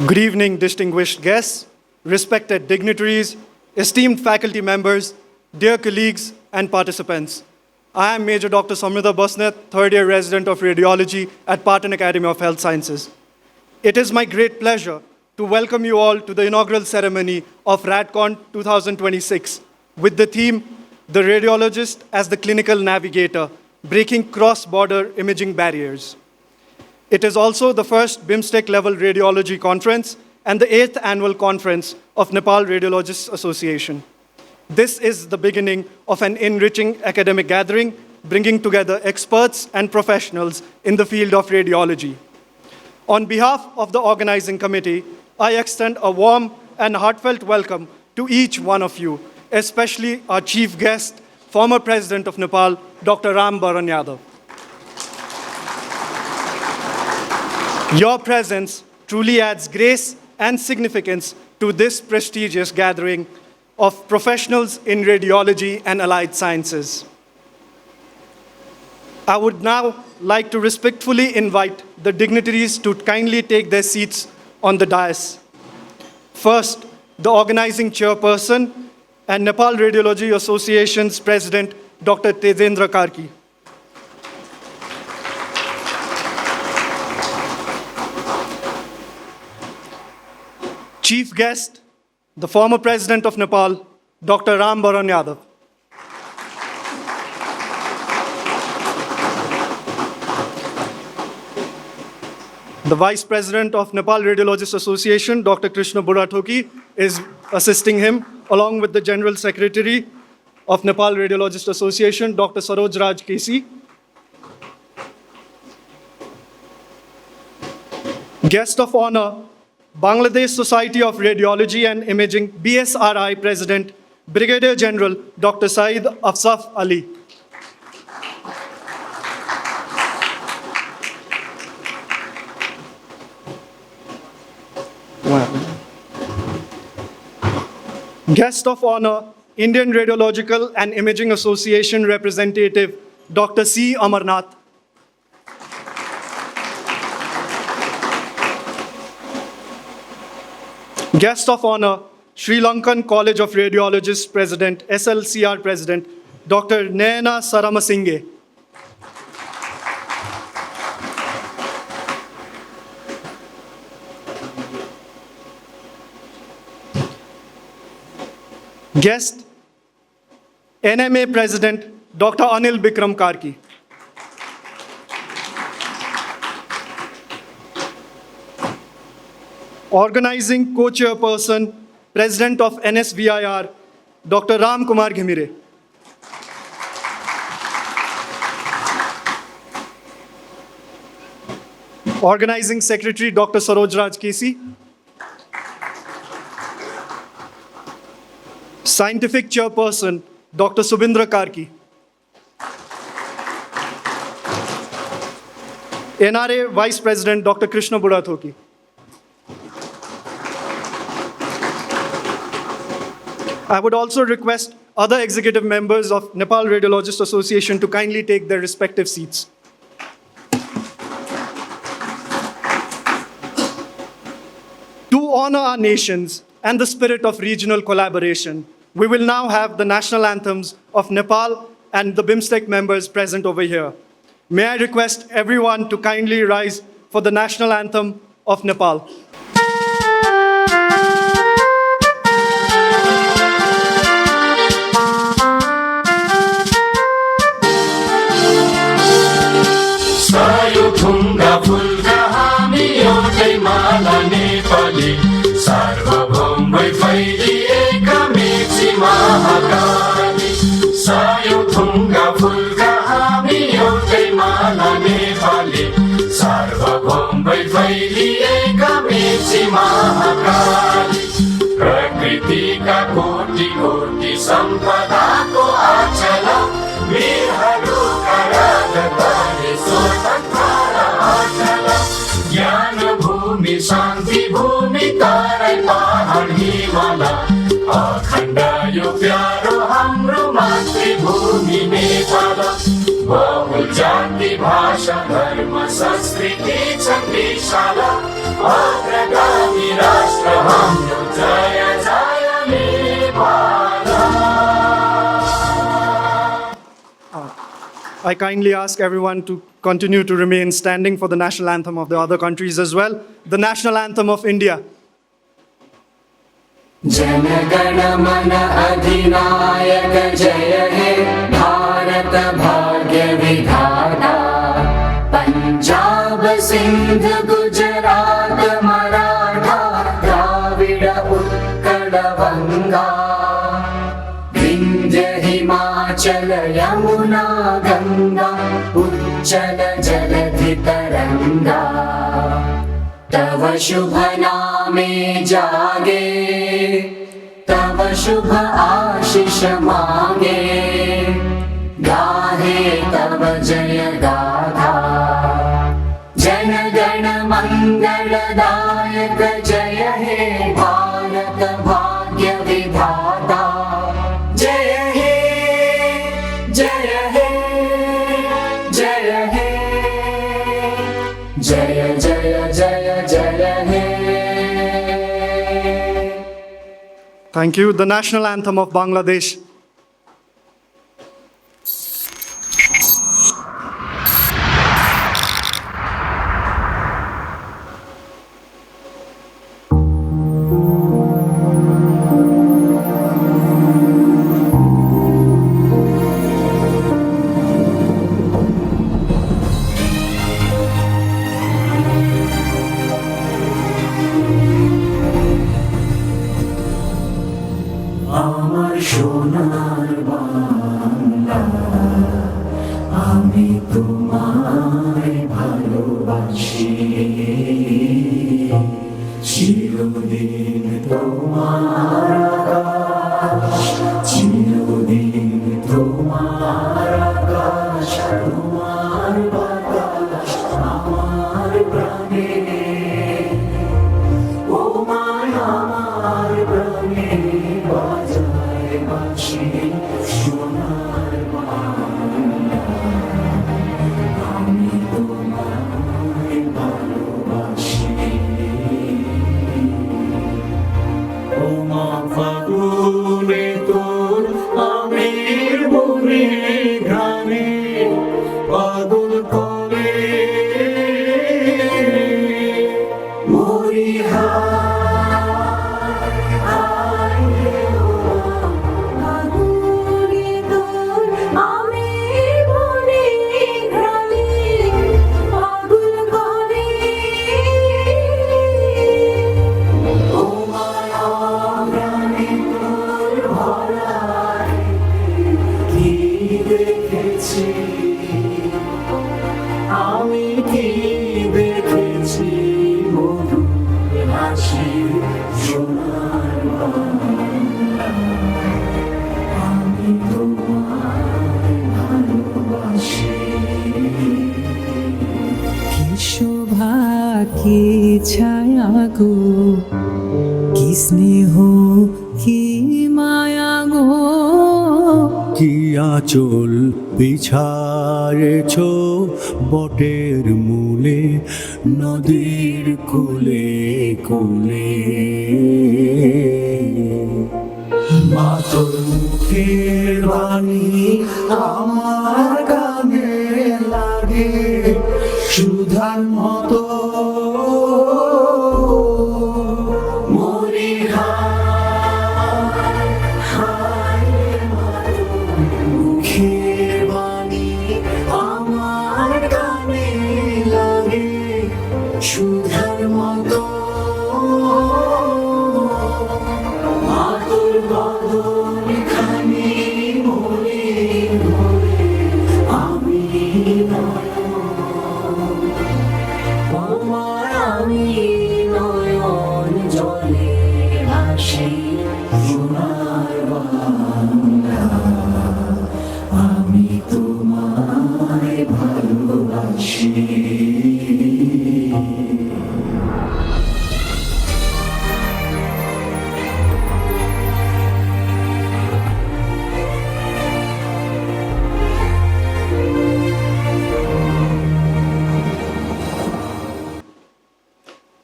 Good evening, distinguished guests, respected dignitaries, esteemed faculty members, dear colleagues, and participants. I am Major Dr. Samrudha Basnet, third-year resident of Radiology at Patan Academy of Health Sciences. It is my great pleasure to welcome you all to the inaugural ceremony of RADCON 2026 with the theme, The Radiologist as the Clinical Navigator, Breaking Cross-Border Imaging Barriers. It is also the first BIMSTEC level radiology conference and the 8th annual conference of Nepal Radiologists Association. This is the beginning of an enriching academic gathering, bringing together experts and professionals in the field of radiology. On behalf of the organizing committee, I extend a warm and heartfelt welcome to each one of you, especially our chief guest, former President of Nepal, Dr. Ram Baran Yadav. Your presence truly adds grace and significance to this prestigious gathering of professionals in radiology and allied sciences. I would now like to respectfully invite the dignitaries to kindly take their seats on the dais. First, the organizing chairperson and Nepal Radiology Association's president, Dr. Tejendra Karki. Chief guest, the former president of Nepal, Dr. Ram Baran Yadav. The vice president of Nepal Radiologists Association, Dr. Krishna Burathoki, is assisting him, along with the general secretary of Nepal Radiologist Association, Dr. Saroj Raj Kesi. Guest of honor, Bangladesh Society of Radiology and Imaging, BSRI President, Brigadier General Dr. Saeed Afsaf Ali. Guest of honor, Indian Radiological and Imaging Association Representative, Dr. C. Amarnath. Guest of honor, Sri Lankan College of Radiologists President, SLCR President, Dr. Nayana Saramasinghe. Guest, NMA President, Dr. Anil Bikram Karki. Organizing co-chairperson, President of NSVIR, Dr. Ram Kumar Ghimire. Organizing Secretary, Dr. Saroj Raj Kesi. Scientific Chairperson, Dr. Subindra Karki. NRA Vice President, Dr. Krishna Burathoki. I would also request other executive members of Nepal Radiologists Association to kindly take their respective seats. To honor our nations and the spirit of regional collaboration, we will now have the national anthems of Nepal and the BIMSTEC members present over here. May I request everyone to kindly rise for the national anthem of Nepal. सार्वभौम फैलिएका मेची महाकाली सायो थुङ्गा फुलका हामी एउटै माला नेपाली सार्वभौम फैलिएका मेची महाकाली प्रकृतिका कोटि कोटि सम्पदाको आचल वीरहरूका राजधानी स्वतन्त्र अचल ज्ञान भूमि शान्ति भूमि तारै पहाड हिमाल अखण्ड यो प्यारो हाम्रो मातृभूमि नेपाल बहुल जाति भाषा धर्म संस्कृति छ विशाल अग्रगामी हाम्रो जय जय Nepal. I kindly ask everyone to continue to remain standing for the national anthem of the other countries as well. The national anthem of India. Jana Gana मन अधिनायक जय हे भारत भाग्य विधाता। पंजाब सिंध गुजरात मराठा द्राविड उत्कल बंगा। विंध्य हिमाचल यमुना गंगा उच्चल जलधि तरंगा। तव शुभ नामे जागे तव शुभ आशीष मांगे। गाहे तव जय गाथा जन गण मंगलदायक जय हे भारत भाग्य विधाता। जय हे जय हे जय हे जय जय जय जय हे। Thank you. The national anthem of Bangladesh. আমার সোনার বাংলা আমি তোমায় ভালোবাসি। চিরদিন তোমার আকাশ চিরদিন তোমার আকাশ তোমার বাতাস আমার প্রাণে। ও মায় আমার প্রাণে বাজায় বাঁশি সোনার বাংলা আমি তোমায় ভালোবাসি। ও মা ফাগুনে তোর আমের বনে ঘ্রাণে পাগল করে মরি আমি কি দেখেছি মধুর হাসি সোনার বাংলা আমি তোমায় ভালোবাসি। কি শোভা কি ছায়া গো কি স্নেহ কি মায়া গো। কি আঁচল বিছারেছ বটের মূলে নদীর কূলে কূলে। মা তোর মুখের বাণী আমার কানে লাগে সুধার মতো মরি মুখের বাণী আমার কানে লাগে সুধার মতো। মা তোর বদন খানি মরে মরে আমি আমি নয়ন জলে ভাসি সোনার বাংলা আমি তোমায় ভালোবাসি।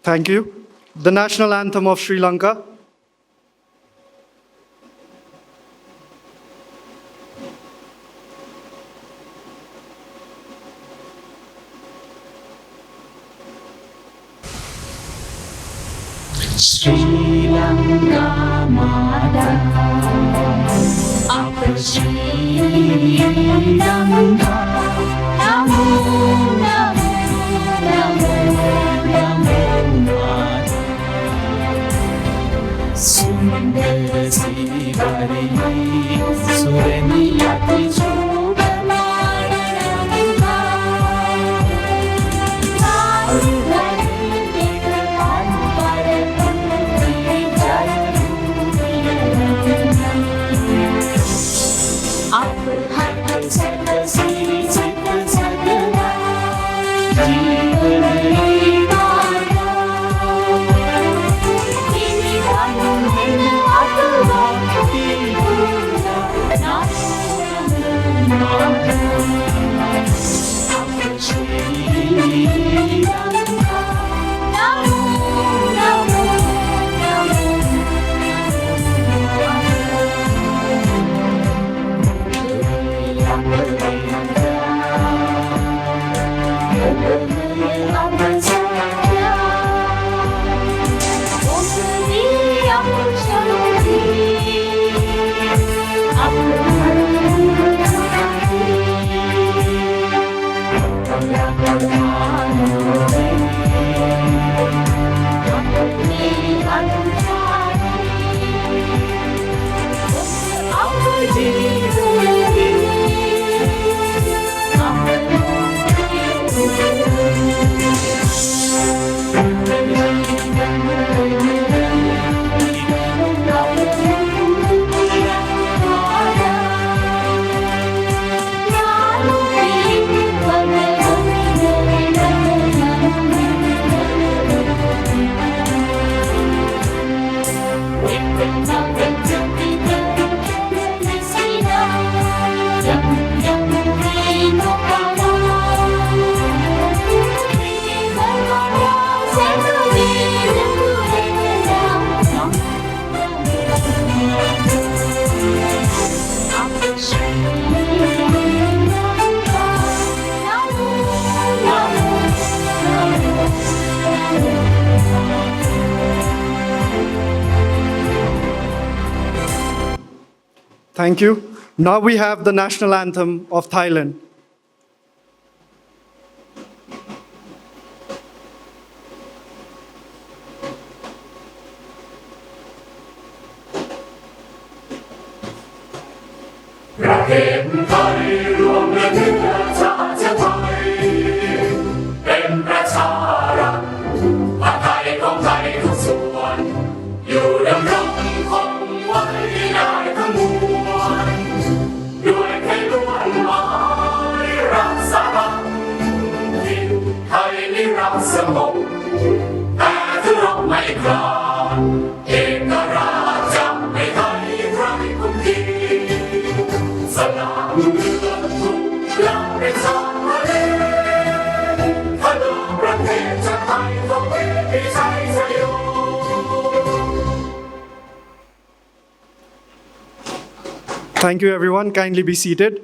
Thank you. the national anthem of Sri Lanka. Sri Lanka Mata, Upper Sri Lanka, Namo Namo Namo Namo Mata, Sundara Sivari Suraniyati Chudamana Nanga, Thank you. Now we have the national anthem of Thailand. Thank you, everyone. Kindly be seated.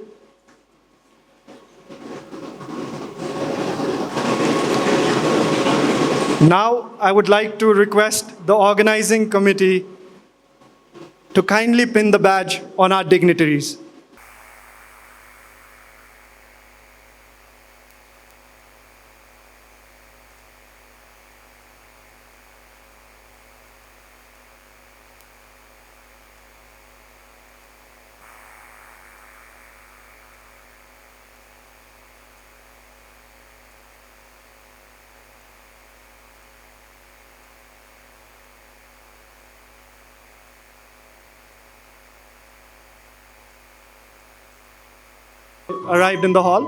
Now, I would like to request the organizing committee to kindly pin the badge on our dignitaries. Arrived in the hall.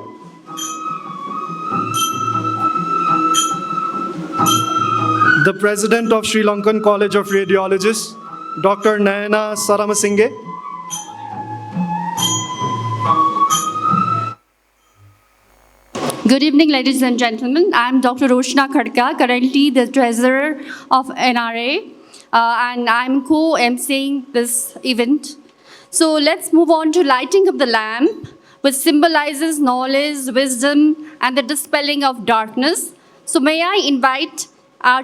The President of Sri Lankan College of Radiologists, Dr. Nayana Saramasinghe. Good evening, ladies and gentlemen. I'm Dr. Roshna Khadka, currently the treasurer of NRA, and I'm co-emceeing this event. So let's move on to lighting of the lamp, which symbolizes knowledge, wisdom, and the dispelling of darkness. So may I invite our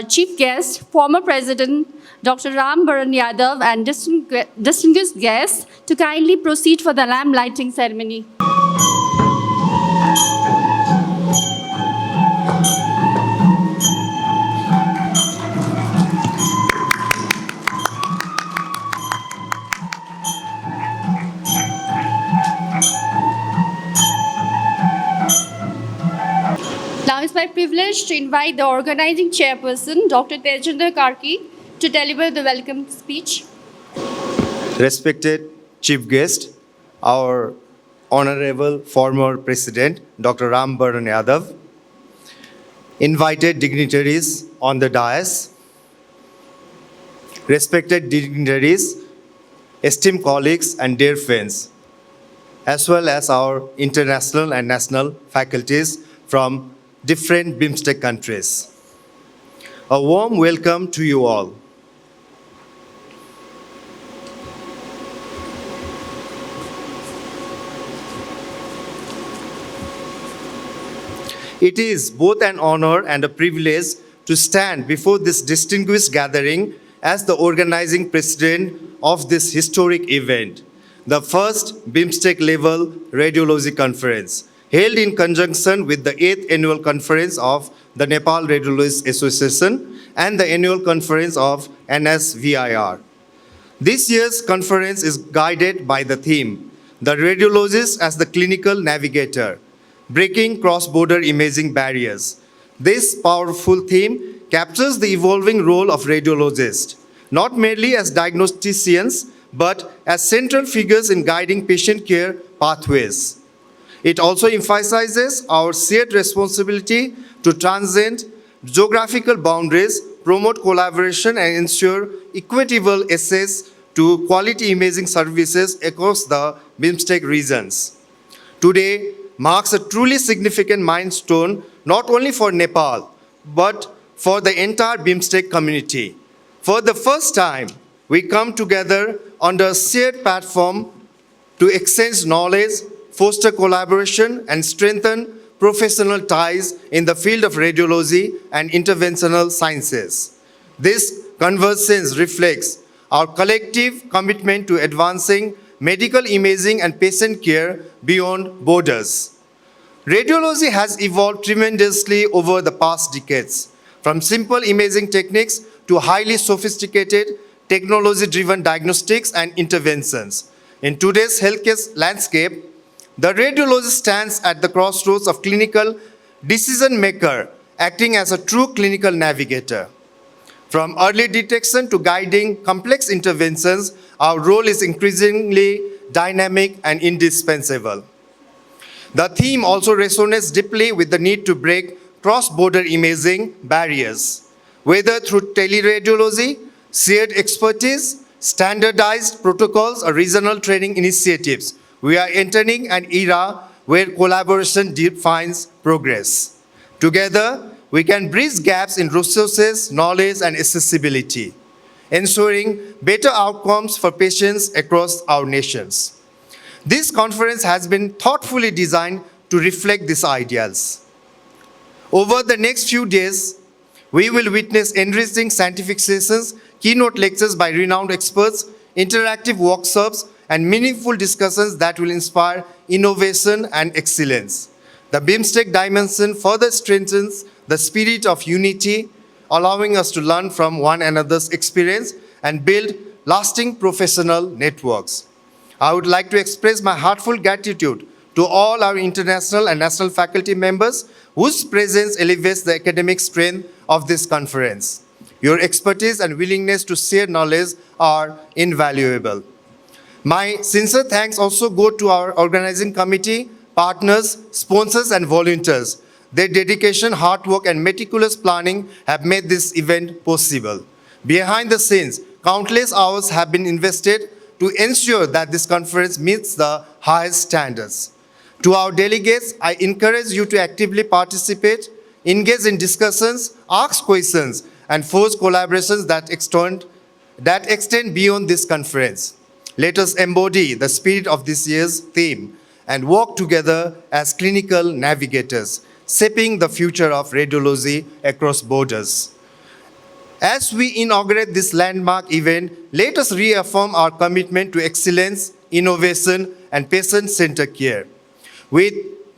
chief guest, former President Dr. Ram Baran Yadav, and distinguished guests to kindly proceed for the lamp lighting ceremony. Now it's my privilege to invite the organizing chairperson, Dr. Tejinder Karki, to deliver the welcome speech. Respected Chief Guest, our Honorable former President, Dr. Ram Baran Yadav, invited dignitaries on the dais, respected dignitaries, esteemed colleagues and dear friends, as well as our international and national faculties from different BIMSTEC countries. A warm welcome to you all. It is both an honor and a privilege to stand before this distinguished gathering as the organizing president of this historic event, the first BIMSTEC level radiology conference, held in conjunction with the 8th annual conference of the Nepal Radiologists Association and the annual conference of NSVIR. This year's conference is guided by the theme, The Radiologist as the Clinical Navigator, Breaking Cross-Border Imaging Barriers. This powerful theme captures the evolving role of radiologists, not merely as diagnosticians, but as central figures in guiding patient care pathways. It also emphasizes our shared responsibility to transcend geographical boundaries, promote collaboration, and ensure equitable access to quality imaging services across the BIMSTEC regions. Today marks a truly significant milestone not only for Nepal, but for the entire BIMSTEC community. For the first time, we come together under a shared platform to exchange knowledge, foster collaboration, and strengthen professional ties in the field of radiology and interventional sciences. This convergence reflects our collective commitment to advancing medical imaging and patient care beyond borders. Radiology has evolved tremendously over the past decades, from simple imaging techniques to highly sophisticated technology-driven diagnostics and interventions. In today's healthcare landscape, the radiologist stands at the crossroads of clinical decision maker, acting as a true clinical navigator. From early detection to guiding complex interventions, our role is increasingly dynamic and indispensable. The theme also resonates deeply with the need to break cross-border imaging barriers, whether through teleradiology, shared expertise, standardized protocols, or regional training initiatives. We are entering an era where collaboration defines progress. Together, we can bridge gaps in resources, knowledge, and accessibility, ensuring better outcomes for patients across our nations. This conference has been thoughtfully designed to reflect these ideals. Over the next few days, we will witness enriching scientific sessions, keynote lectures by renowned experts, interactive workshops, and meaningful discussions that will inspire innovation and excellence. The BIMSTEC dimension further strengthens the spirit of unity, allowing us to learn from one another's experience and build lasting professional networks. I would like to express my heartfelt gratitude to all our international and national faculty members whose presence elevates the academic strength of this conference. Your expertise and willingness to share knowledge are invaluable. My sincere thanks also go to our organizing committee, partners, sponsors, and volunteers. Their dedication, hard work, and meticulous planning have made this event possible. Behind the scenes, countless hours have been invested to ensure that this conference meets the highest standards. To our delegates, I encourage you to actively participate, engage in discussions, ask questions, and forge collaborations that extend beyond this conference. Let us embody the spirit of this year's theme and work together as clinical navigators, shaping the future of radiology across borders. As we inaugurate this landmark event, let us reaffirm our commitment to excellence, innovation, and patient-centered care. With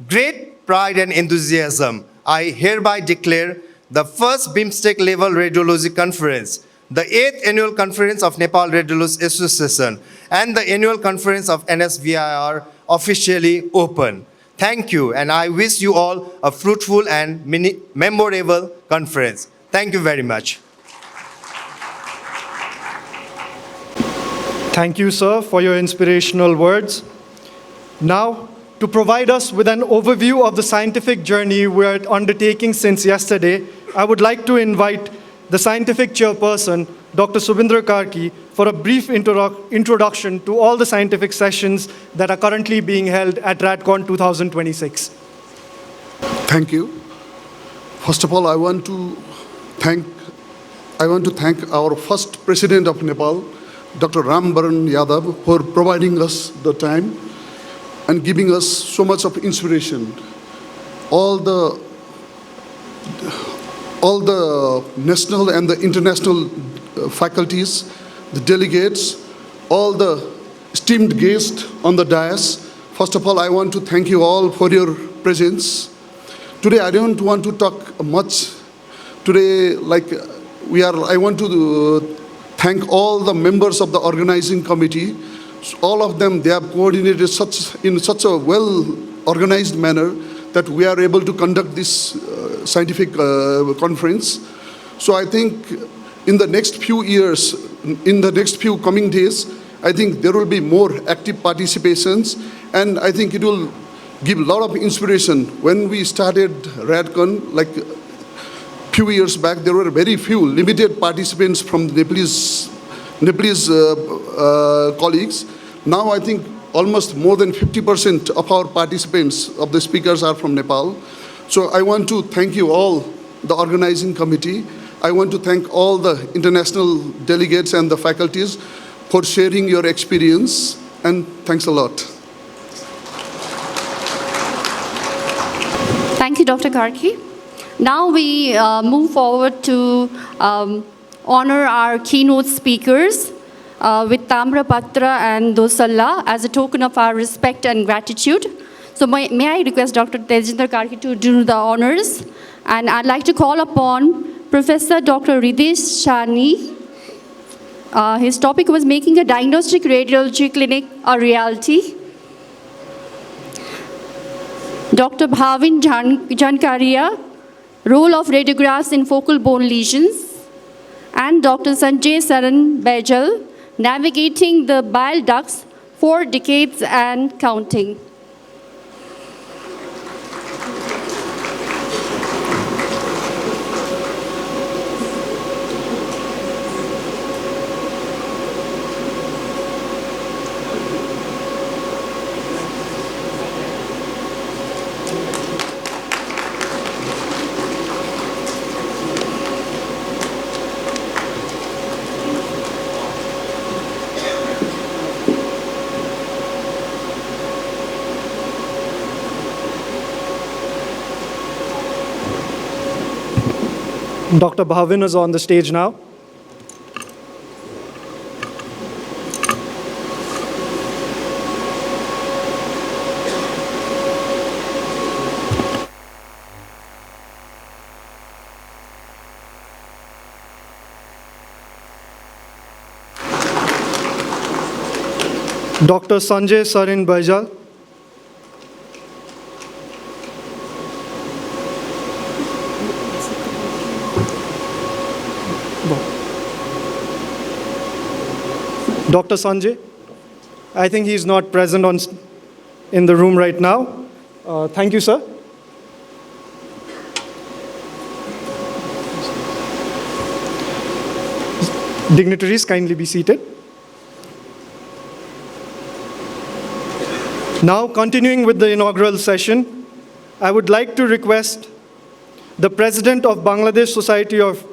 great pride and enthusiasm, I hereby declare the first BIMSTEC level radiology conference, the 8th annual conference of Nepal Radiologists Association, and the annual conference of NSVIR officially open. Thank you, and I wish you all a fruitful and memorable conference. Thank you very much. Thank you, sir, for your inspirational words. Now, to provide us with an overview of the scientific journey we're undertaking since yesterday, I would like to invite the scientific chairperson, Dr. Subindra Karki, for a brief introduction to all the scientific sessions that are currently being held at RADCON 2026. Thank you. First of all, I want to thank our first president of Nepal, Dr. Ram Baran Yadav, for providing us the time and giving us so much of inspiration. All the national and the international faculties, the delegates, all the esteemed guests on the dais. First of all, I want to thank you all for your presence. Today, I don't want to talk much. Today, I want to thank all the members of the organizing committee. All of them, they have coordinated in such a well-organized manner that we are able to conduct this scientific conference. So I think in the next few years, in the next few coming days, I think there will be more active participations, and I think it will give a lot of inspiration. When we started RADCON, like a few years back, there were very few limited participants from the Nepalese colleagues. Now I think almost more than 50% of our participants, of the speakers, are from Nepal. So I want to thank you all, the organizing committee. I want to thank all the international delegates and the faculties for sharing your experience, and thanks a lot. Thank you, Dr. Karki. Now we move forward to honor our keynote speakers with Tamra Patra and Dosalla as a token of our respect and gratitude. So may I request Dr. Tejinder Karki to do the honors? And I'd like to call upon Professor Dr. Ridesh Shani. His topic was making a diagnostic radiology clinic a reality. Dr. Bhavin Jankaria, role of radiographs in focal bone lesions. And Dr. Sanjay Saran Bajal, navigating the bile ducts 4 decades and counting. Dr. Bhavin is on the stage now. Dr. Sanjay Sarin Bajal. Dr. Sanjay, I think he's not present in the room right now. Thank you, sir. Dignitaries, kindly be seated. Now, continuing with the inaugural session, I would like to request the President of Bangladesh Society of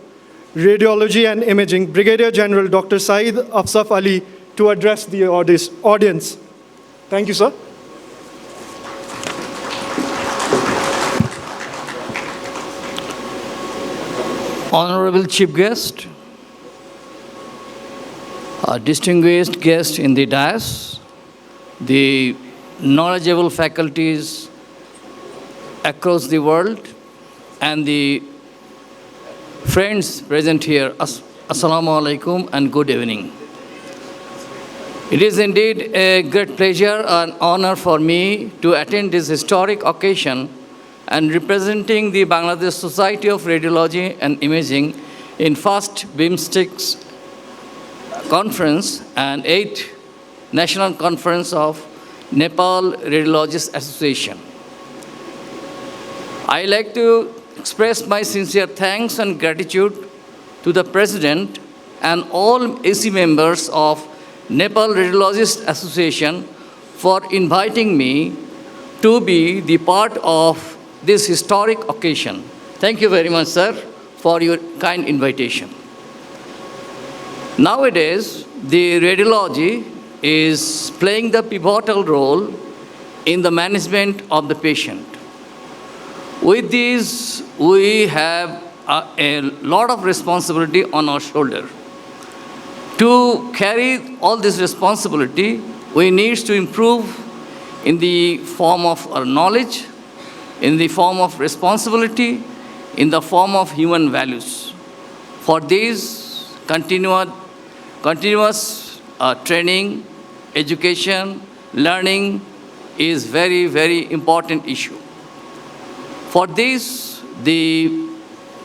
Radiology and Imaging, Brigadier General Dr. Saeed Afsaf Ali, to address the audience. Thank you, sir. Honorable Chief Guest, distinguished guest in the dais, the knowledgeable faculties across the world, and the friends present here, Assalamu alaikum and good evening. It is indeed a great pleasure and honor for me to attend this historic occasion and representing the Bangladesh Society of Radiology and Imaging in first BIMSTEC conference and 8th National Conference of Nepal Radiologists Association. I like to express my sincere thanks and gratitude to the President and all AC members of Nepal Radiologists Association for inviting me to be the part of this historic occasion. Thank you very much, sir, for your kind invitation. Nowadays, the radiology is playing the pivotal role in the management of the patient. With this, we have a lot of responsibility on our shoulder. To carry all this responsibility, we need to improve in the form of our knowledge, in the form of responsibility, in the form of human values. For this, continuous training, education, learning is very, very important issue. For this, the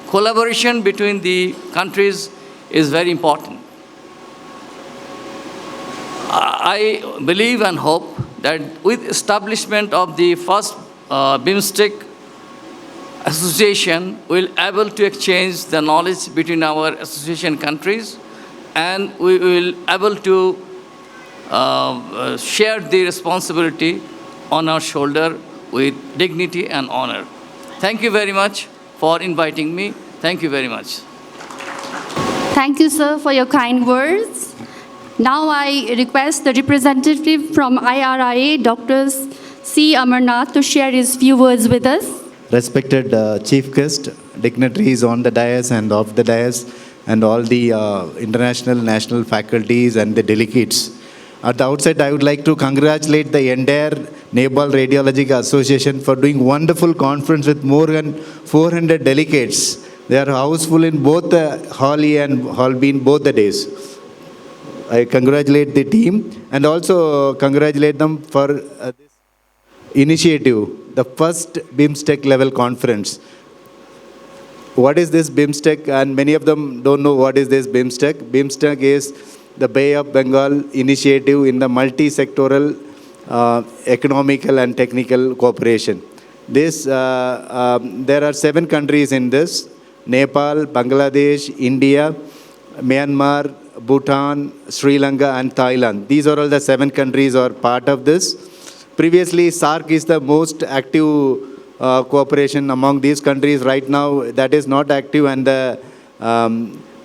collaboration between the countries is very important. I believe and hope that with establishment of the first BIMSTEC association, we'll able to exchange the knowledge between our association countries, and we will able to share the responsibility on our shoulder with dignity and honor. Thank you very much for inviting me. Thank you very much. Thank you, sir, for your kind words. Now I request the representative from IRIA, Dr. C. Amarnath, to share his few words with us. Respected chief guest, dignitaries on the dais and off the dais, and all the international, national faculties and the delegates. At the outset, I would like to congratulate the entire Nepal Radiological Association for doing wonderful conference with more than 400 delegates. They are houseful in both the Hall A and Hall B in both the days. I congratulate the team and also congratulate them for this initiative, the first BIMSTEC level conference. What is this BIMSTEC? And many of them don't know what is this BIMSTEC. BIMSTEC is the Bay of Bengal initiative in the multi-sectoral economical and technical cooperation. This, there are 7 countries in this: Nepal, Bangladesh, India, Myanmar, Bhutan, Sri Lanka and Thailand. These are all the 7 countries are part of this. Previously, SAARC is the most active cooperation among these countries. Right now, that is not active, and the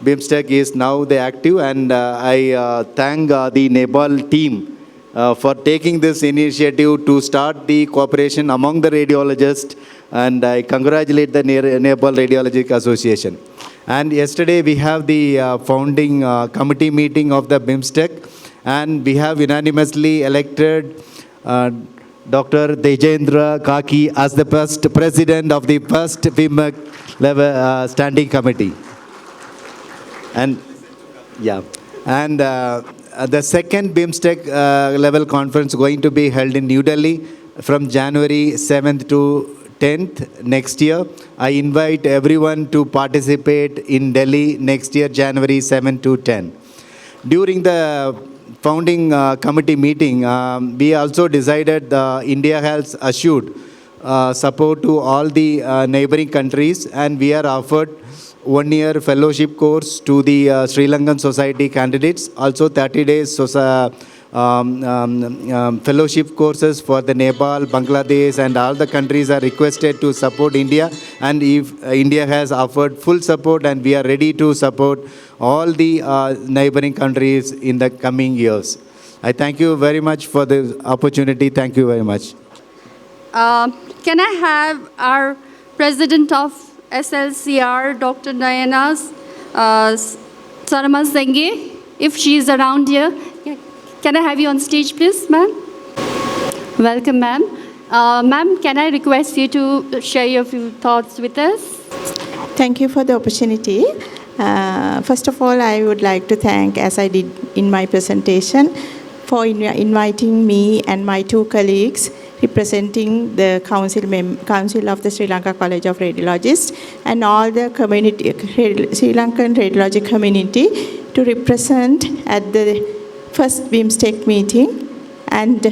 BIMSTEC is now the active. And I thank the Nepal team for taking this initiative to start the cooperation among the radiologists, and I congratulate the Nepal Radiological Association. And yesterday we have the founding committee meeting of the BIMSTEC, and we have unanimously elected Dr. Tejendra Kaki as the first president of the first BIMSTEC level standing committee. And yeah, and the second BIMSTEC level conference going to be held in New Delhi from January 7th to 10th next year. I invite everyone to participate in Delhi next year, January 7 to 10. During the founding committee meeting, we also decided India has assured support to all the neighboring countries, and we are offered 1-year fellowship course to the Sri Lankan Society candidates, also 30 days fellowship courses for the Nepal, Bangladesh, and all the countries are requested to support India. And if India has offered full support, and we are ready to support all the neighboring countries in the coming years. I thank you very much for the opportunity. Thank you very much. Can I have our President of SLCR, Dr. Diana Sarma Senge, if she is around here? Can I have you on stage, please, ma'am? Welcome, ma'am. Ma'am, can I request you to share your few thoughts with us? Thank you for the opportunity. First of all, I would like to thank, as I did in my presentation, for inviting me and my two colleagues representing the Council of the Sri Lanka College of Radiologists and all the community, Sri Lankan radiology community, to represent at the first BIMSTEC meeting. And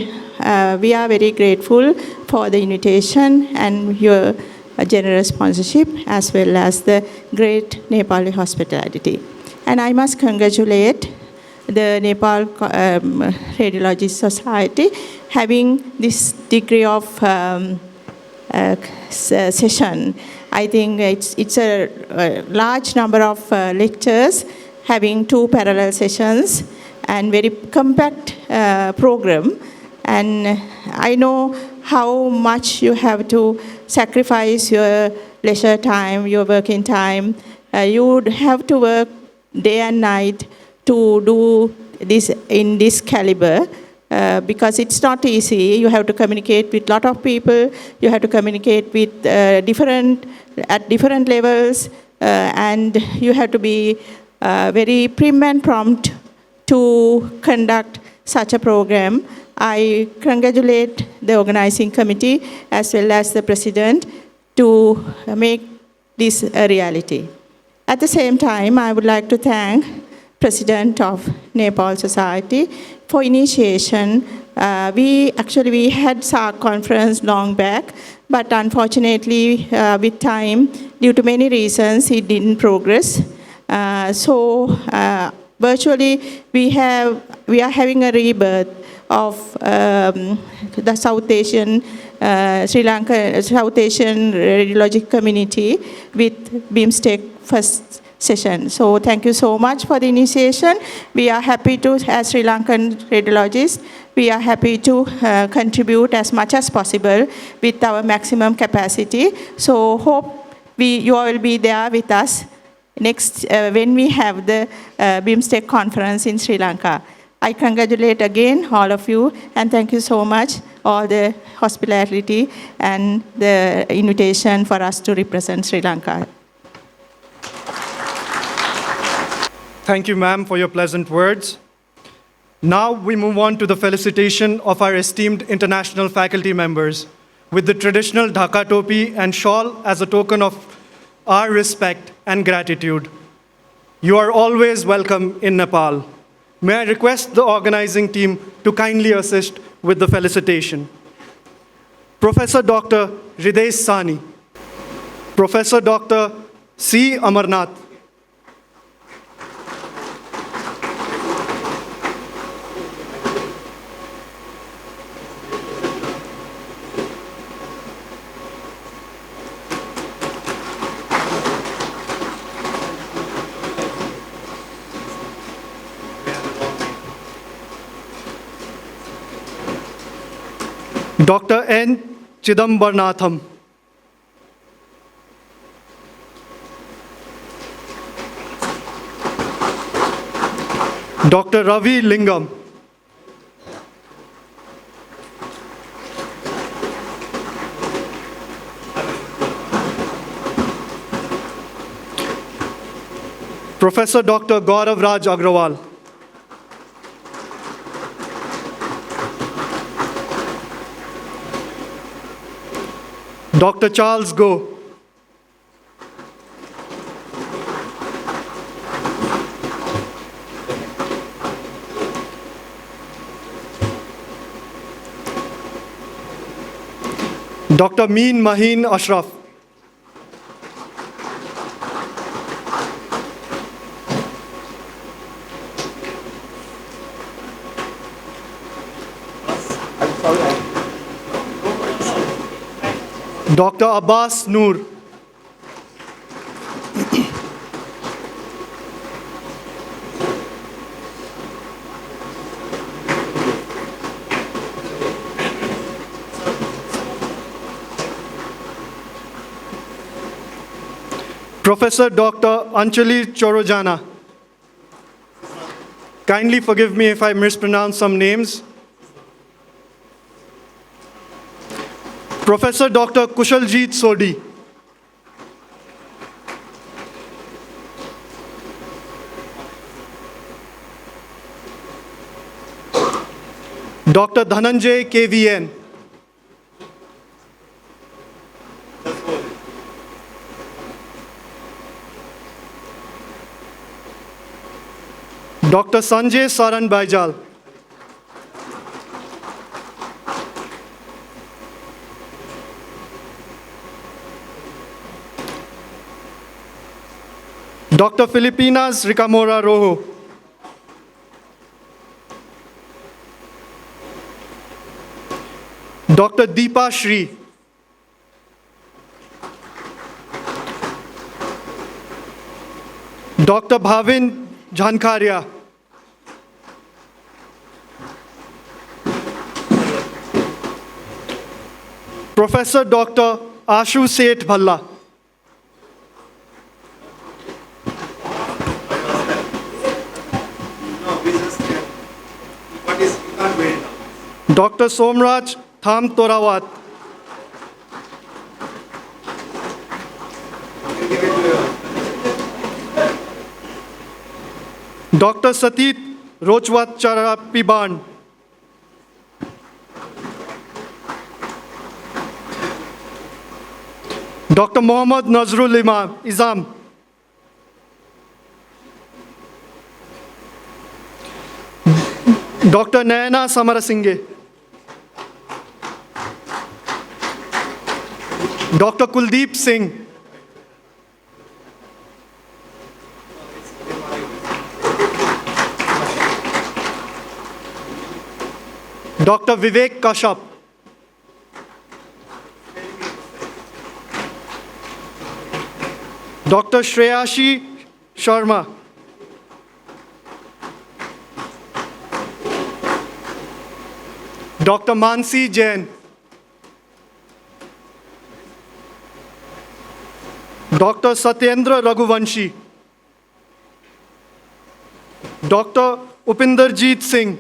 we are very grateful for the invitation and your generous sponsorship, as well as the great Nepali hospitality. And I must congratulate the Nepal Radiology Society having this degree of session. I think it's a large number of lectures having two parallel sessions and very compact program. And I know how much you have to sacrifice your leisure time, your working time. You would have to work day and night to do this in this caliber, because it's not easy. You have to communicate with a lot of people. You have to communicate with at different levels, and you have to be very prim and prompt to conduct such a program. I congratulate the organizing committee as well as the president to make this a reality. At the same time, I would like to thank President of Nepal Society for initiation. We had SARC conference long back, but unfortunately, with time, due to many reasons, it didn't progress. Virtually, we are having a rebirth of the South Asian, Sri Lanka, South Asian radiologic community with BIMSTEC first session. So thank you so much for the initiation. We are happy to, as Sri Lankan radiologists, we are happy to contribute as much as possible with our maximum capacity. So hope you all will be there with us next when we have the BIMSTEC conference in Sri Lanka. I congratulate again all of you, and thank you so much, all the hospitality and the invitation for us to represent Sri Lanka. Thank you, ma'am, for your pleasant words. Now we move on to the felicitation of our esteemed international faculty members with the traditional Dhaka topi and shawl as a token of our respect and gratitude. You are always welcome in Nepal. May I request the organizing team to kindly assist with the felicitation. Professor Dr. Hridesh Sani, Professor Dr. C. Amarnath, Dr. N. Chidambarnatham, Dr. Ravi Lingam, Professor Dr. Gaurav Raj Agrawal, Dr. Charles Go, Dr. Meen Maheen Ashraf, Dr. Abbas Noor. Professor Dr. Anjali Chorojana. Kindly forgive me if I mispronounce some names. Professor Dr. Kushaljeet Sodhi. Dr. Dhananjay KVN. Dr. Sanjay Saran Baijal. Dr. Filipinas Ricamora Rojo. Dr. Deepa Shri. Dr. Bhavin Jhankaria. Professor Dr. Ashu Seth Bhalla. Dr. Somraj Tham Torawat. Dr. Satit Rochwat Charapiban. Dr. Mohammad Nazrul Izam. Dr. Nayana Samarasinghe. Dr. Kuldeep Singh. Dr. Vivek Kashyap. Dr. Shreyashi Sharma. Dr. Mansi Jain. Dr. Satyendra Raghuvanshi. Dr. Upinderjeet Singh.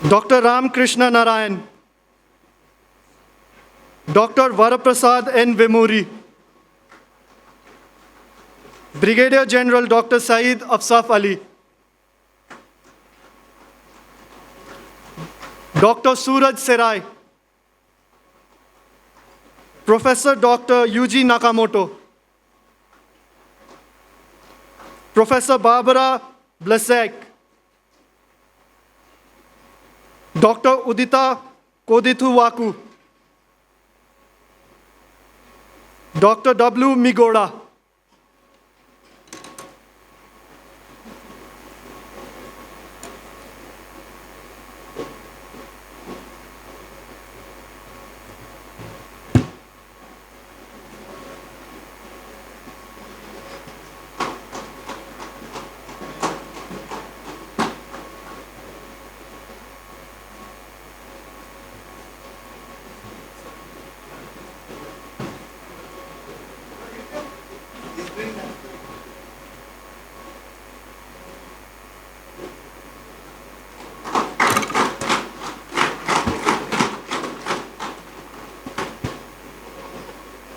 Dr. Ram Krishna Narayan. Dr. Varaprasad N. Vemuri. Brigadier General Dr. Saeed Afsaf Ali. Dr. Suraj Serai. Professor Dr. Yuji Nakamoto. Professor Barbara Blasek. Dr. Udita Kodithu Waku. Dr. W. Migoda.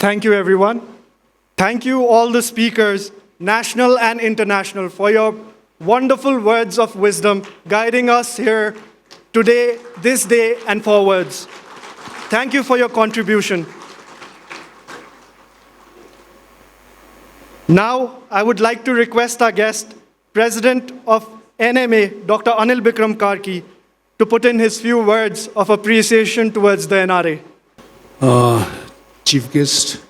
Thank you, everyone. Thank you, all the speakers, national and international, for your wonderful words of wisdom guiding us here today, this day, and forwards. Thank you for your contribution. Now, I would like to request our guest, President of NMA, Dr. Anil Bikram Karki, to put in his few words of appreciation towards the NRA. Chief guest,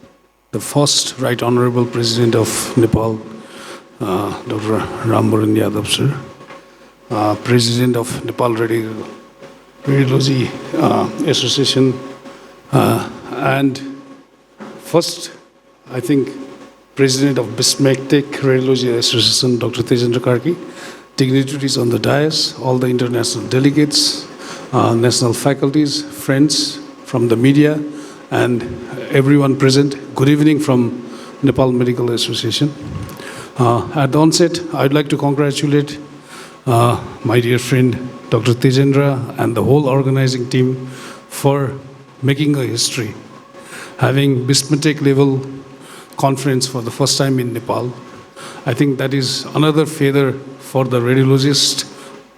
the first Right Honorable President of Nepal, Dr. Rambaran Yadav, sir, President of Nepal Radiology Association, and first, I think, President of BIMSTEC Radiology Association, Dr. Tejendra Karki, dignitaries on the dais, all the international delegates, national faculties, friends from the media, and everyone present. Good evening from Nepal Medical Association. At the onset, I'd like to congratulate my dear friend Dr. Tejendra and the whole organizing team for making a history, having BIMSTEC level conference for the first time in Nepal. I think that is another feather for the radiologist,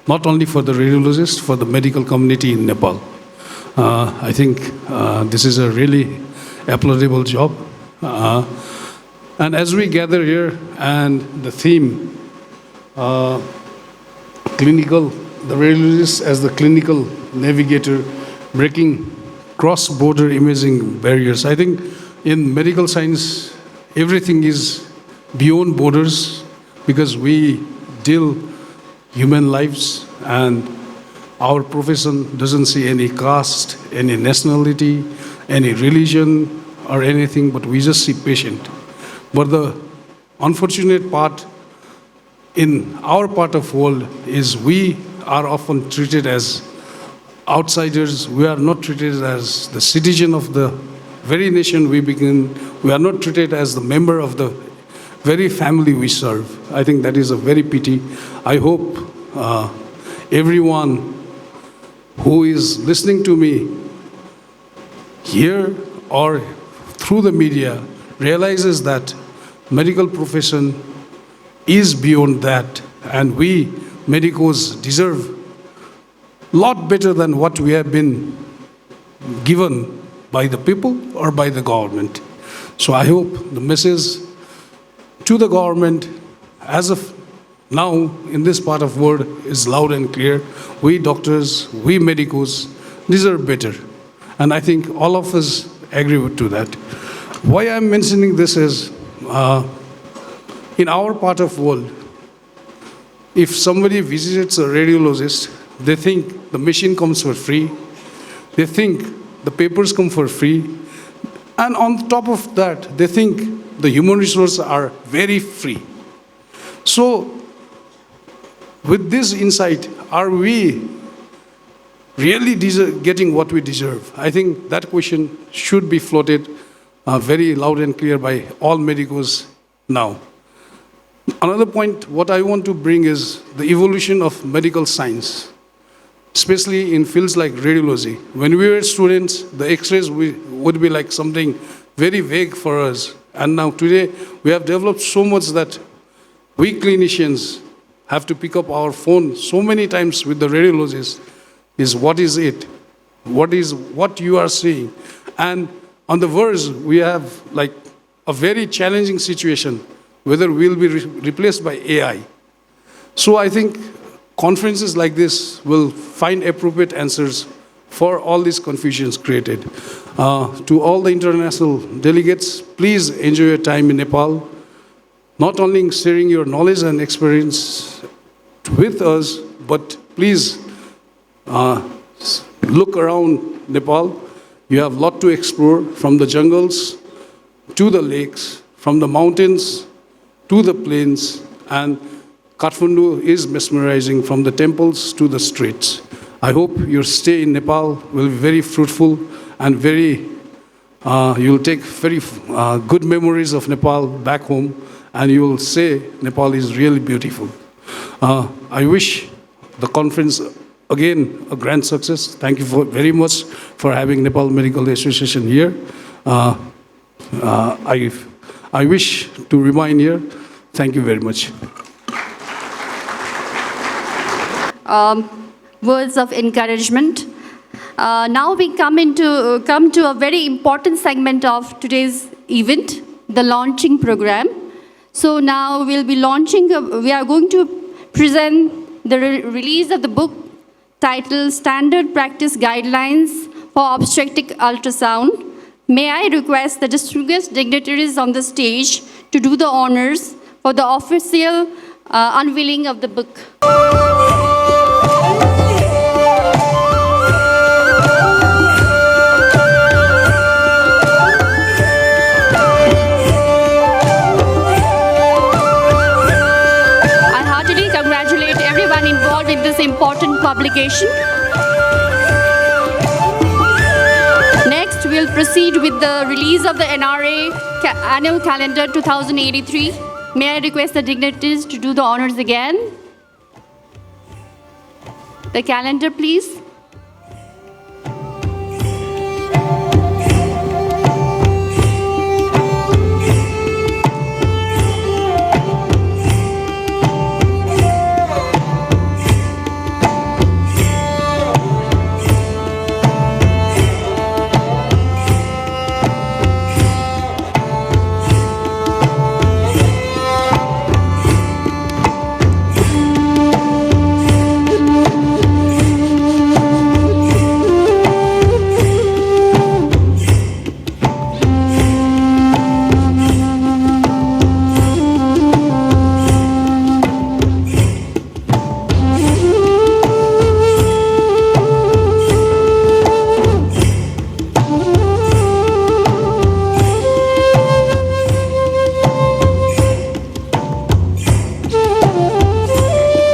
not only for the radiologist, for the medical community in Nepal. I think this is a really applaudable job. And as we gather here, and the theme, clinical, the radiologist as the clinical navigator, breaking cross-border imaging barriers. I think in medical science, everything is beyond borders because we deal human lives, and our profession doesn't see any caste, any nationality, any religion or anything, but we just see patient. But the unfortunate part in our part of world is we are often treated as outsiders. We are not treated as the citizen of the very nation we begin. We are not treated as the member of the very family we serve. I think that is a very pity. I hope everyone who is listening to me here or through the media realizes that medical profession is beyond that, and we medicos deserve a lot better than what we have been given by the people or by the government. So I hope the message to the government as of now in this part of the world is loud and clear. We doctors, we medicos deserve better. And I think all of us agree to that. Why I'm mentioning this is, in our part of the world, if somebody visits a radiologist, they think the machine comes for free. They think the papers come for free. And on top of that, they think the human resources are very free. So, with this insight, are we really getting what we deserve? I think that question should be floated very loud and clear by all medicos now. Another point, what I want to bring is the evolution of medical science, especially in fields like radiology. When we were students, the x-rays would be like something very vague for us. And now today, we have developed so much that we clinicians have to pick up our phone so many times with the radiologist, is what is it? What is what you are seeing? And on the verge, we have like a very challenging situation, whether we'll be replaced by AI. So I think conferences like this will find appropriate answers for all these confusions created. To all the international delegates, please enjoy your time in Nepal, not only sharing your knowledge and experience with us, but please look around Nepal. You have a lot to explore, from the jungles to the lakes, from the mountains to the plains, and Kathmandu is mesmerizing, from the temples to the streets. I hope your stay in Nepal will be very fruitful and you'll take very good memories of Nepal back home, and you will say Nepal is really beautiful. I wish the conference, again, a grand success. Thank you very much for having Nepal Medical Association here. I wish to remain here. Thank you very much. Words of encouragement. Now we come to a very important segment of today's event, the launching program. So now we are going to present the release of the book titled Standard Practice Guidelines for Obstetric Ultrasound. May I request the distinguished dignitaries on the stage to do the honors for the official unveiling of the book. I heartily congratulate everyone involved in this important publication. Next, we'll proceed with the release of the NRA Annual Calendar 2083. May I request the dignitaries to do the honors again? The calendar, please.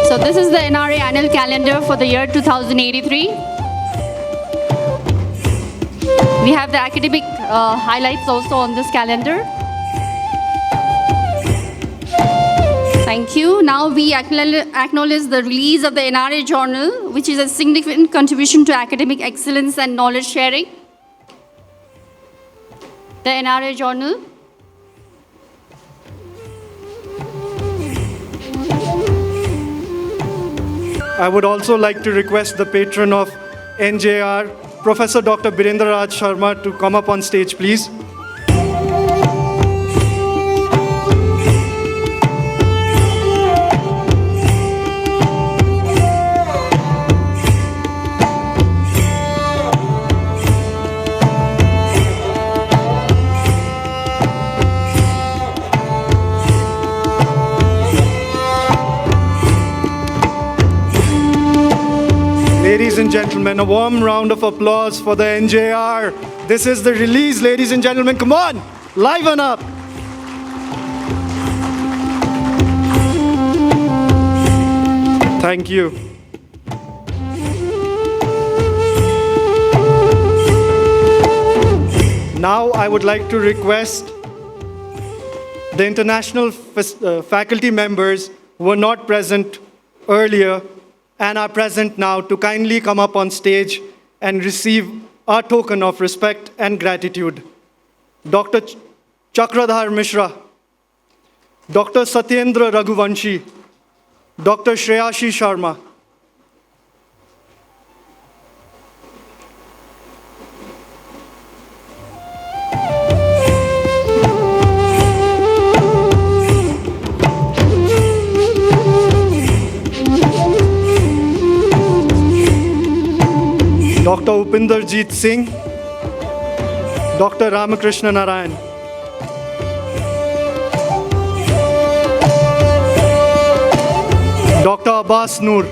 So this is the NRA Annual Calendar for the year 2083. We have the academic highlights also on this calendar. Thank you. Now we acknowledge the release of the NRA Journal, which is a significant contribution to academic excellence and knowledge sharing. The NRA Journal. I would also like to request the patron of NJR, Professor Dr. Birendra Raj Sharma, to come up on stage, please. Ladies and gentlemen, a warm round of applause for the NJR. This is the release, ladies and gentlemen. Come on, liven up. Thank you. Now I would like to request the international faculty members who were not present earlier and are present now to kindly come up on stage and receive our token of respect and gratitude. Dr. Chakradhar Mishra, Dr. Satyendra Raghuvanshi, Dr. Shreyashi Sharma. Dr. Upinderjeet Singh, Dr. Ramakrishna Narayan. Dr. Abbas Noor.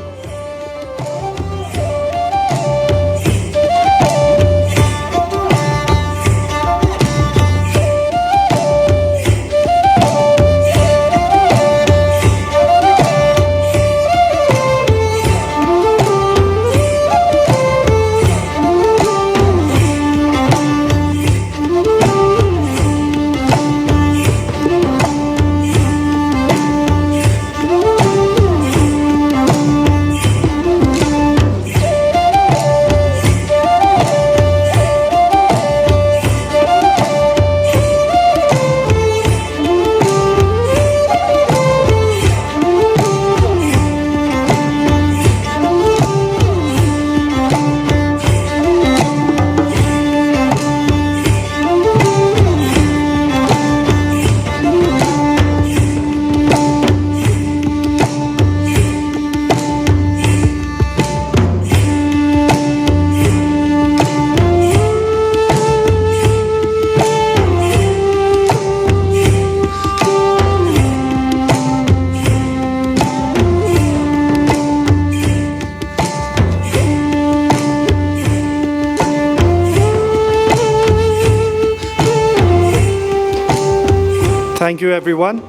Thank you, everyone.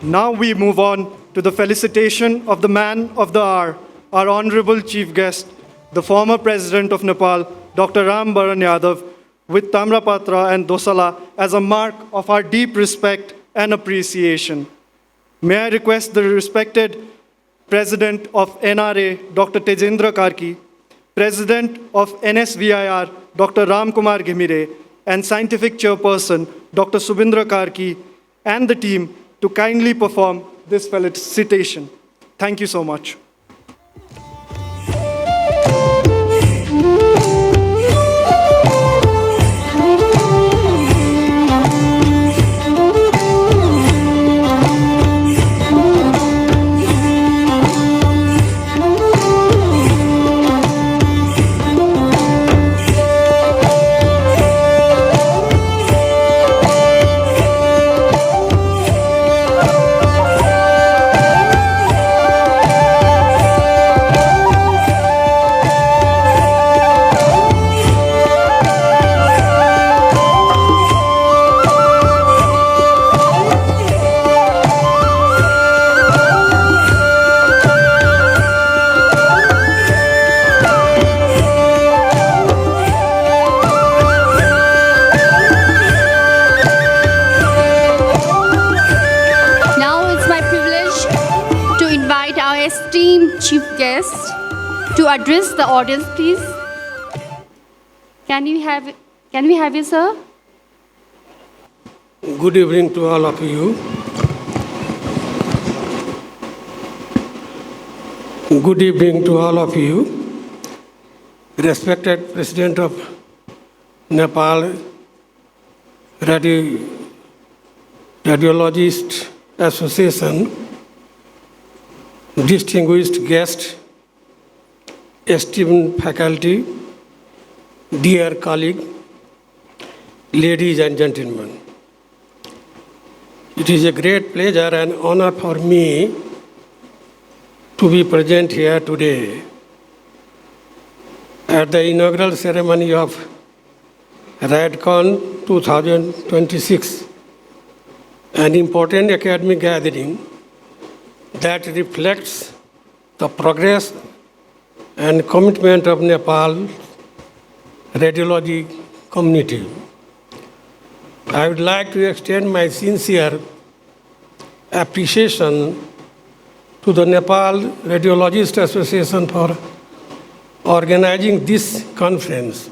Now we move on to the felicitation of the man of the hour, our honorable chief guest, the former president of Nepal, Dr. Ram Baran Yadav, with Tamrapatra and Dosala as a mark of our deep respect and appreciation. May I request the respected President of NRA, Dr. Tejendra Karki, President of NSVIR, Dr. Ram Kumar Ghimire, and Scientific Chairperson, Dr. Subindra Karki, and the team to kindly perform this felicitation. Thank you so much. Chief guest to address the audience, please. Can we have you, sir? Good evening to all of you. Good evening to all of you. Respected President of Nepal Radiologist Association, distinguished guest, esteemed faculty, dear colleague, ladies and gentlemen. It is a great pleasure and honor for me to be present here today at the inaugural ceremony of RADCON 2026, an important academic gathering that reflects the progress and commitment of Nepal radiology community. I would like to extend my sincere appreciation to the Nepal Radiologists Association for organizing this conference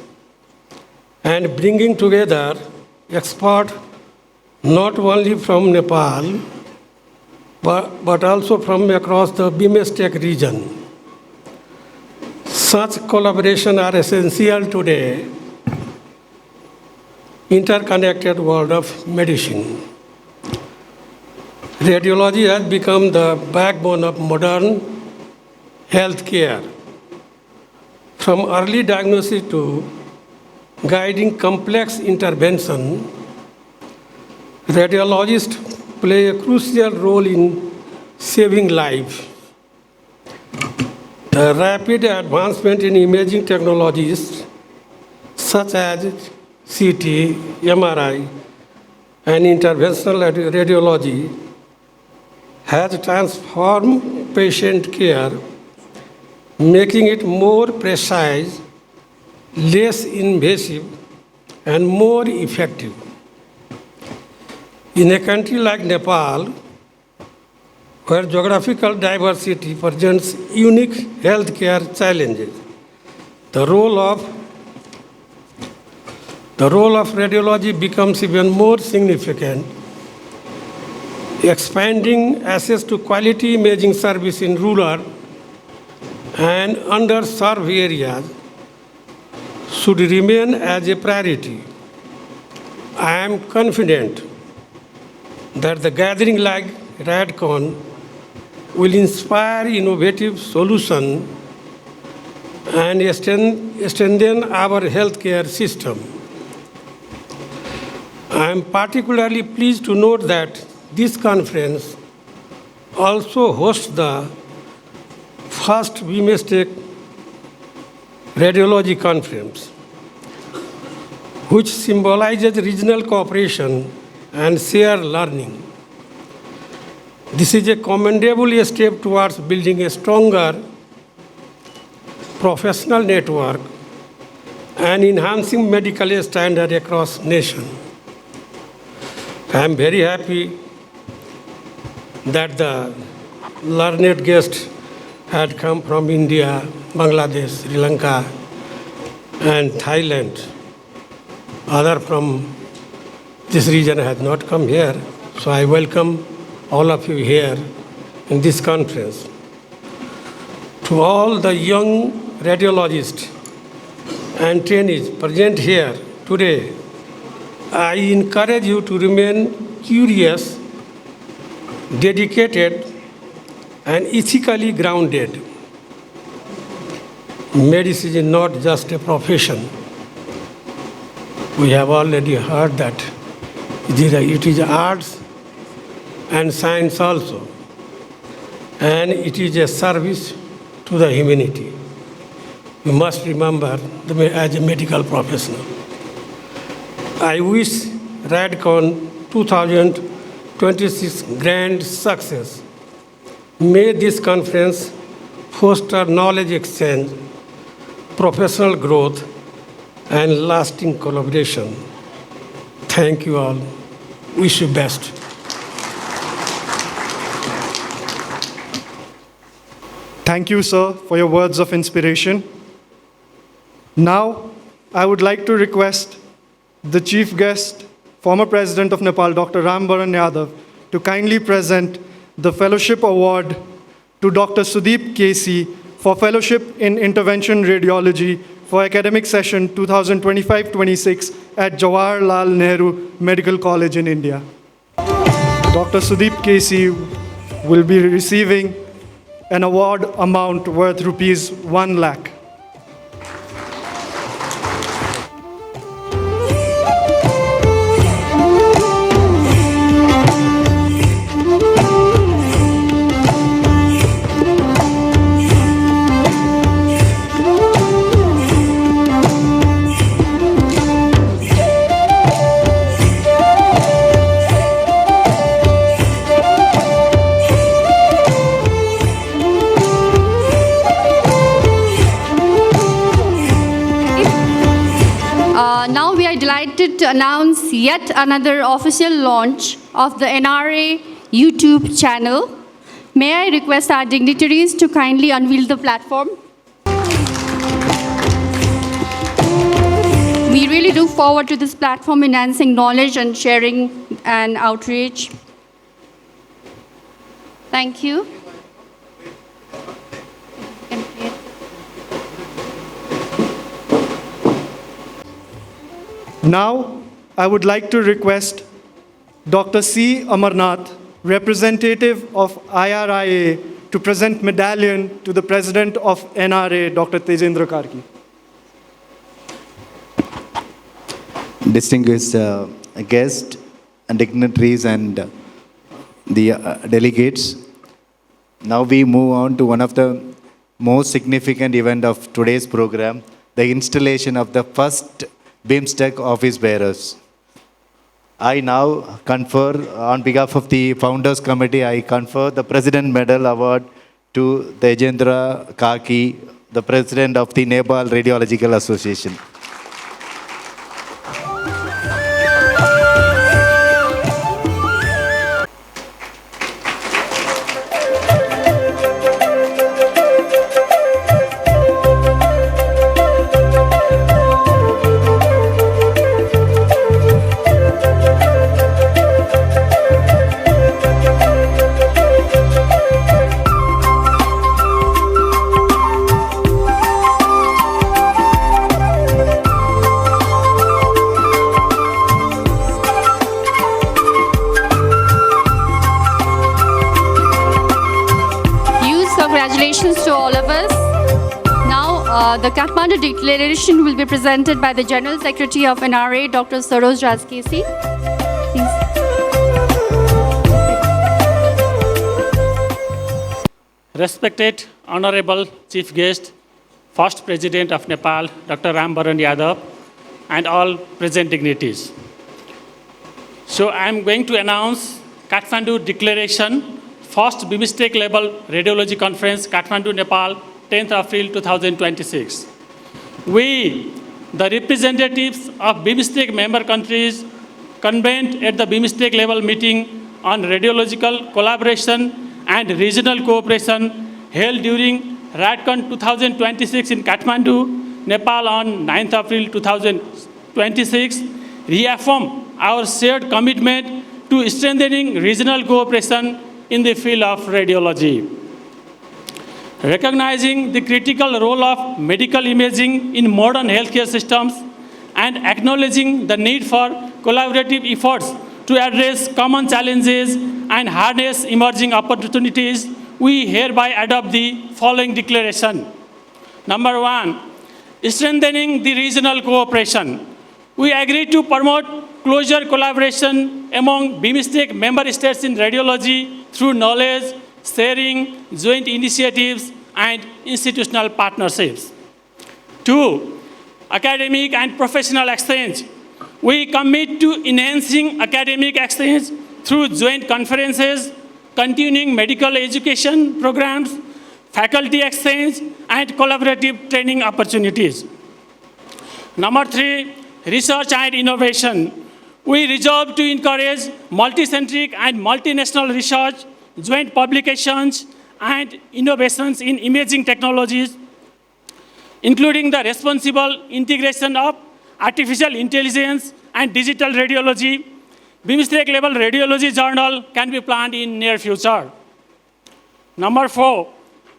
and bringing together experts not only from Nepal, but also from across the BIMSTEC region. Such collaboration are essential today, interconnected world of medicine. Radiology has become the backbone of modern healthcare. From early diagnosis to guiding complex intervention, radiologists play a crucial role in saving lives. The rapid advancement in imaging technologies such as CT, MRI, and interventional radiology has transformed patient care, making it more precise, less invasive, and more effective. In a country like Nepal, where geographical diversity presents unique healthcare challenges, the role of radiology becomes even more significant. Expanding access to quality imaging service in rural and underserved areas should remain as a priority. I am confident that the gathering like RADCON will inspire innovative solutions and strengthen our healthcare system. I am particularly pleased to note that this conference also hosts the first BIMSTEC Radiology Conference, which symbolizes regional cooperation and share learning. This is a commendable step towards building a stronger professional network and enhancing medical standard across nation. I am very happy that the learned guest had come from India, Bangladesh, Sri Lanka, and Thailand. Other from this region had not come here, so I welcome all of you here in this conference. To all the young radiologists and trainees present here today, I encourage you to remain curious, dedicated, and ethically grounded. Medicine is not just a profession. We have already heard that it is arts and science also, and it is a service to the humanity. You must remember as a medical professional. I wish RADCON 2026 grand success. May this conference foster knowledge exchange, professional growth, and lasting collaboration. Thank you all. Wish you best. Thank you, sir, for your words of inspiration. Now, I would like to request the chief guest, former President of Nepal, Dr. Ram Baran Yadav, to kindly present the Fellowship Award to Dr. Sudeep Casey for Fellowship in Intervention Radiology for academic session 2025-26 at Jawaharlal Nehru Medical College in India. Dr. Sudeep Casey will be receiving an award amount worth rupees 1 lakh. Now we are delighted to announce yet another official launch of the NRA YouTube channel. May I request our dignitaries to kindly unveil the platform? We really look forward to this platform enhancing knowledge and sharing and outreach. Thank you. Now, I would like to request Dr. C. Amarnath, representative of IRIA, to present medallion to the President of NRA, Dr. Tejendra Karki. Distinguished guests and dignitaries and the delegates, now we move on to one of the most significant event of today's program, the installation of the first BIMSTEC office bearers. I now confer, on behalf of the Founders Committee, I confer the President Medal Award to Tejendra Karki, the President of the Nepal Radiological Association. Congratulations to all of us. Now, the Kathmandu Declaration will be presented by the General Secretary of NRA, Dr. Saroj Rajkesi. Respected Honorable Chief Guest, First President of Nepal, Dr. Ram Baran Yadav, and all present dignitaries. So I'm going to announce Kathmandu Declaration, first BIMSTEC level radiology conference, Kathmandu, Nepal, 10th April 2026. We, the representatives of BIMSTEC member countries, convened at the BIMSTEC level meeting on radiological collaboration and regional cooperation held during RADCON 2026 in Kathmandu, Nepal on 9th April 2026, reaffirm our shared commitment to strengthening regional cooperation in the field of radiology. Recognizing the critical role of medical imaging in modern healthcare systems and acknowledging the need for collaborative efforts to address common challenges and harness emerging opportunities, we hereby adopt the following declaration. Number 1, strengthening the regional cooperation. We agree to promote closer collaboration among BIMSTEC member states in radiology through knowledge sharing, joint initiatives, and institutional partnerships. 2, academic and professional exchange. We commit to enhancing academic exchange through joint conferences, continuing medical education programs, faculty exchange, and collaborative training opportunities. Number 3, research and innovation. We resolve to encourage multicentric and multinational research, joint publications, and innovations in imaging technologies, including the responsible integration of artificial intelligence and digital radiology. BIMSTEC level radiology journal can be planned in near future. Number 4,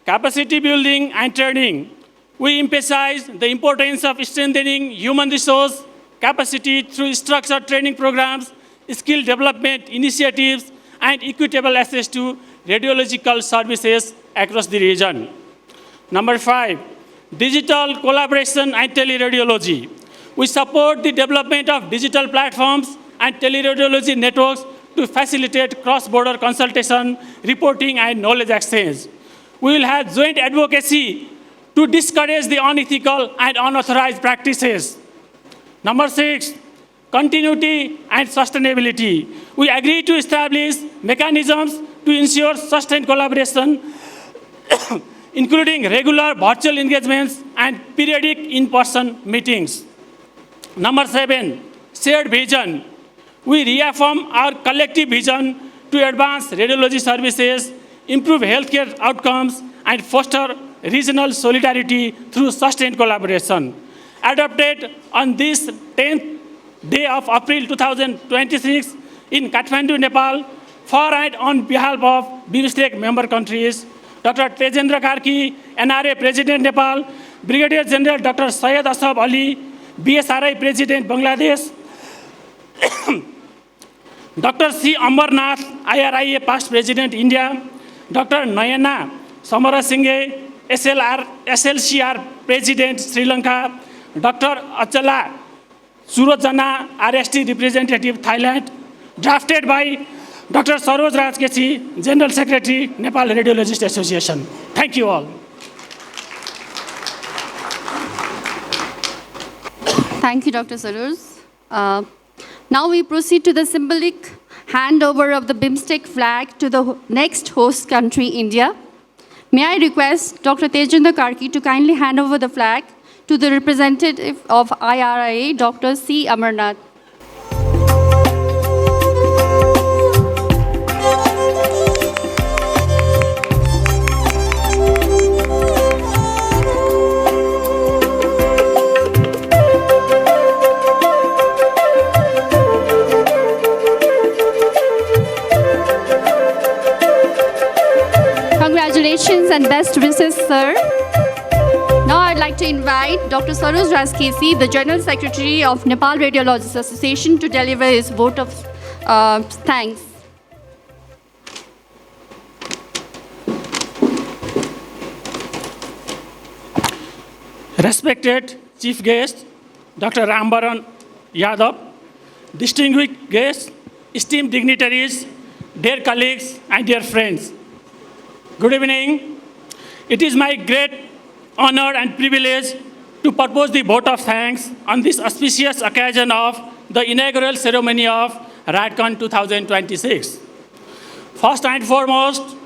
capacity building and training. We emphasize the importance of strengthening human resource capacity through structured training programs, skill development initiatives, and equitable access to radiological services across the region. Number 5, digital collaboration and teleradiology. We support the development of digital platforms and teleradiology networks to facilitate cross-border consultation, reporting, and knowledge exchange. We will have joint advocacy to discourage the unethical and unauthorized practices. Number 6, continuity and sustainability. We agree to establish mechanisms to ensure sustained collaboration, including regular virtual engagements and periodic in-person meetings. Number 7, shared vision. We reaffirm our collective vision to advance radiology services, improve healthcare outcomes, and foster regional solidarity through sustained collaboration. Adopted on this 10th day of April 2026 in Kathmandu, Nepal, for and on behalf of BIMSTEC member countries, Dr. Tejendra Karki, NRA President Nepal, Brigadier General Dr. Syed Asaf Ali, BSRI President Bangladesh, Dr. C. Amarnath, IRIA Past President India, Dr. Nayana Samarasinghe, SLCR President Sri Lanka, Dr. Achala Surojana, RST Representative Thailand, drafted by Dr. Saroj Rajkeshi, General Secretary, Nepal Radiologist Association. Thank you all. Thank you, Dr. Saroj. Now we proceed to the symbolic handover of the BIMSTEC flag to the next host country, India. May I request Dr. Tejendra Karki to kindly hand over the flag to the representative of IRIA, Dr. C. Amarnath. Congratulations and best wishes, sir. Now I'd like to invite Dr. Saroj Rajkeshi, the General Secretary of Nepal Radiologists Association, to deliver his vote of thanks. Respected Chief Guest, Dr. Rambaran Yadav, distinguished guests, esteemed dignitaries, dear colleagues, and dear friends. Good evening. It is my great honor and privilege to propose the vote of thanks on this auspicious occasion of the inaugural ceremony of RADCON 2026. First and foremost,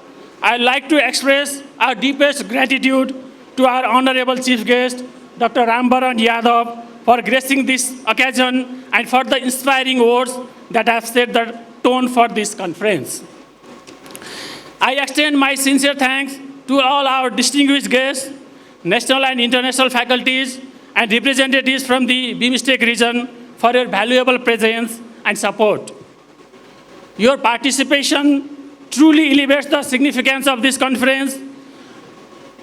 I'd like to express our deepest gratitude to our honorable chief guest, Dr. Rambaran Yadav, for gracing this occasion and for the inspiring words that have set the tone for this conference. I extend my sincere thanks to all our distinguished guests, national and international faculties, and representatives from the BIMSTEC region for your valuable presence and support. Your participation truly elevates the significance of this conference.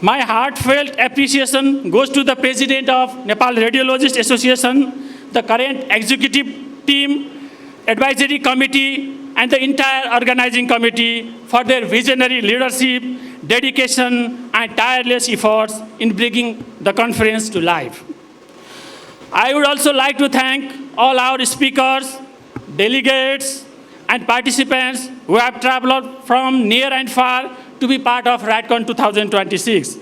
My heartfelt appreciation goes to the President of Nepal Radiologists Association, the current executive team, advisory committee, and the entire organizing committee for their visionary leadership, dedication, and tireless efforts in bringing the conference to life. I would also like to thank all our speakers, delegates, and participants who have traveled from near and far to be part of RADCON 2026.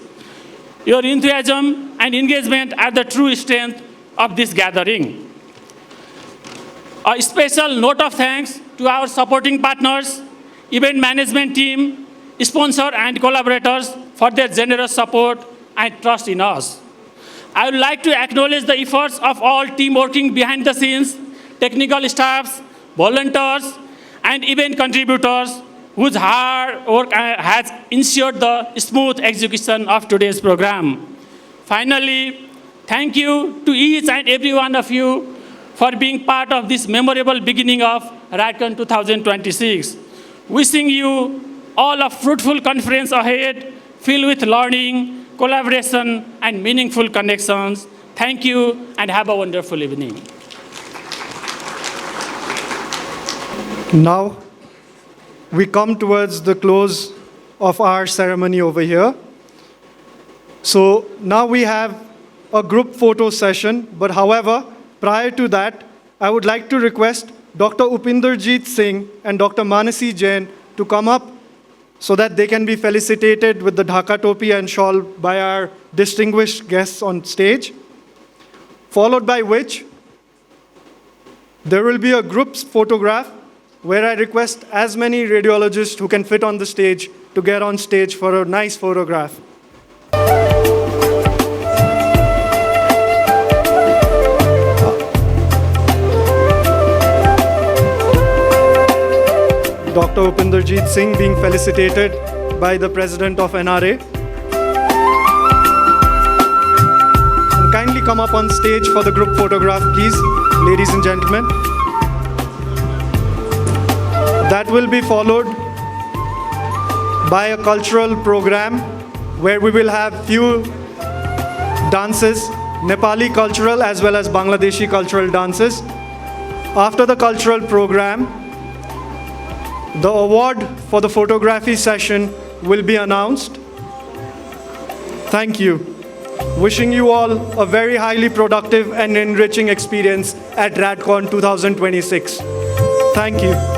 Your enthusiasm and engagement are the true strength of this gathering. A special note of thanks to our supporting partners, event management team, sponsors, and collaborators for their generous support and trust in us. I would like to acknowledge the efforts of all team working behind the scenes, technical staffs, volunteers, and event contributors whose hard work has ensured the smooth execution of today's program. Finally, thank you to each and every one of you for being part of this memorable beginning of RADCON 2026. Wishing you all a fruitful conference ahead, filled with learning, collaboration, and meaningful connections. Thank you, and have a wonderful evening. Now, we come towards the close of our ceremony over here. So now we have a group photo session, but however, prior to that, I would like to request Dr. Upinderjeet Singh and Dr. Manasi Jain to come up so that they can be felicitated with the Dhaka topi and shawl by our distinguished guests on stage, followed by which there will be a group photograph where I request as many radiologists who can fit on the stage to get on stage for a nice photograph. Dr. Upinderjeet Singh being felicitated by the President of NRA. And kindly come up on stage for the group photograph, please, ladies and gentlemen. That will be followed by a cultural program where we will have few dances, Nepali cultural as well as Bangladeshi cultural dances. After the cultural program, the award for the photography session will be announced. Thank you. Wishing you all a very highly productive and enriching experience at RADCON 2026. Thank you.